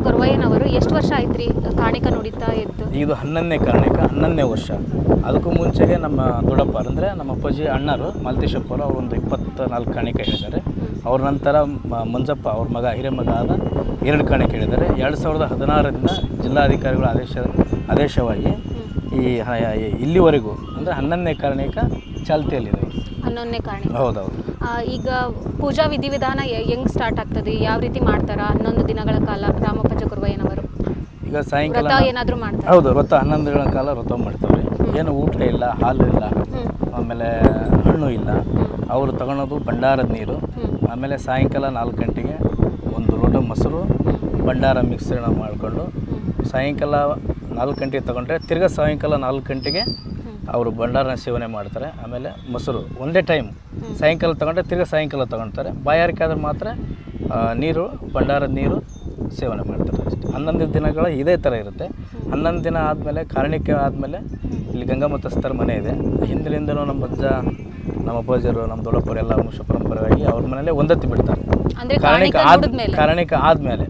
ಕೊರವಯ್ಯನವರು ಎಷ್ಟು ವರ್ಷ ಆಯ್ತು ರೀ ಕಾಣಿಕ ನುಡಿತಾ ಇದ್ದು? ಇದು 11ನೇ ಕಾರಣಿಕ 11ನೇ ವರ್ಷ. ಅದಕ್ಕೂ ಮುಂಚೆಗೆ ನಮ್ಮ ದೊಡ್ಡಪ್ಪ ಅಂದರೆ ನಮ್ಮ ಅಪ್ಪಾಜಿ ಅಣ್ಣರು ಮಾಲತೇಶಪ್ಪರು ಅವರು ಒಂದು 24 ಕಾಣಿಕ ಹೇಳಿದ್ದಾರೆ. ಅವ್ರ ನಂತರ ಮಂಜಪ್ಪ ಅವ್ರ ಮಗ ಹಿರೇಮಗ ಆದ 2 ಕಾಣಿಕ ಹೇಳಿದ್ದಾರೆ. 2016ರಿಂದ ಜಿಲ್ಲಾಧಿಕಾರಿಗಳ ಆದೇಶವಾಗಿ ಇಲ್ಲಿವರೆಗೂ ಅಂದರೆ 11ನೇ ಕಾರಣಿಕ ಚಾಲ್ತಿಯಲ್ಲಿದೆ. 11ನೇ ಕಾಣಿಕ. ಹೌದೌದು. ಈಗ ಪೂಜಾ ವಿಧಿವಿಧಾನ ಹೆಂಗೆ ಸ್ಟಾರ್ಟ್ ಆಗ್ತದೆ, ಯಾವ ರೀತಿ ಮಾಡ್ತಾರ 11 ದಿನಗಳ ಕಾಲ ರಾಮಪ್ಪಜ್ಜ ಕೊರವಯ್ಯನವರು? ಈಗ ಸಾಯಂಕಾಲ ವ್ರತ ಏನಾದರೂ ಮಾಡ್ತಾರೆ? ಹೌದು, ವ್ರತ 11 ದಿನಗಳ ಕಾಲ ವ್ರತ ಮಾಡ್ತಾರೆ. ಏನು ಊಟ ಇಲ್ಲ, ಹಾಲು ಇಲ್ಲ, ಆಮೇಲೆ ಹಣ್ಣು ಇಲ್ಲ. ಅವರು ತಗೊಳೋದು ಭಂಡಾರದ ನೀರು. ಆಮೇಲೆ ಸಾಯಂಕಾಲ 4 ಗಂಟೆಗೆ ಒಂದು ಲೋಟ ಮೊಸರು ಭಂಡಾರ ಮಿಶ್ರಣ ಮಾಡಿಕೊಂಡು ಸಾಯಂಕಾಲ 4 ಗಂಟೆಗೆ ತಗೊಂಡ್ರೆ ತಿರ್ಗಾ ಸಾಯಂಕಾಲ 4 ಗಂಟೆಗೆ ಅವರು ಭಂಡಾರನ ಸೇವನೆ ಮಾಡ್ತಾರೆ. ಆಮೇಲೆ ಮೊಸರು ಒಂದೇ ಟೈಮ್ ಸಾಯಂಕಾಲ ತಗೊಂಡ್ರೆ ತಿರ್ಗಾ ಸಾಯಂಕಾಲ ತೊಗೊಳ್ತಾರೆ. ಬಾಯಾರಿಕೆ ಆದ್ರೆ ಮಾತ್ರ ನೀರು ಭಂಡಾರದ ನೀರು ಸೇವನೆ ಮಾಡ್ತಾರೆ ಅಷ್ಟೇ. 11 ದಿನಗಳ ಇದೇ ಥರ ಇರುತ್ತೆ. 11 ದಿನ ಆದಮೇಲೆ ಕಾರಣಿಕೆ ಆದಮೇಲೆ ಇಲ್ಲಿ ಗಂಗಾಮತಸ್ಥರ ಮನೆ ಇದೆ. ಹಿಂದಿನಿಂದಲೂ ನಮ್ಮ ಅಜ್ಜ, ನಮ್ಮ ಅಪ್ಪಾಜರು, ನಮ್ಮ ದೊಡ್ಡಪ್ಪರೆಲ್ಲ ವಂಶ ಪರಂಪರೆಯಾಗಿ ಅವ್ರ ಮನೇಲೆ ಒಂದತ್ತಿ ಬಿಡ್ತಾರೆ. ಕಾರಣಿಕ ಆದಮೇಲೆ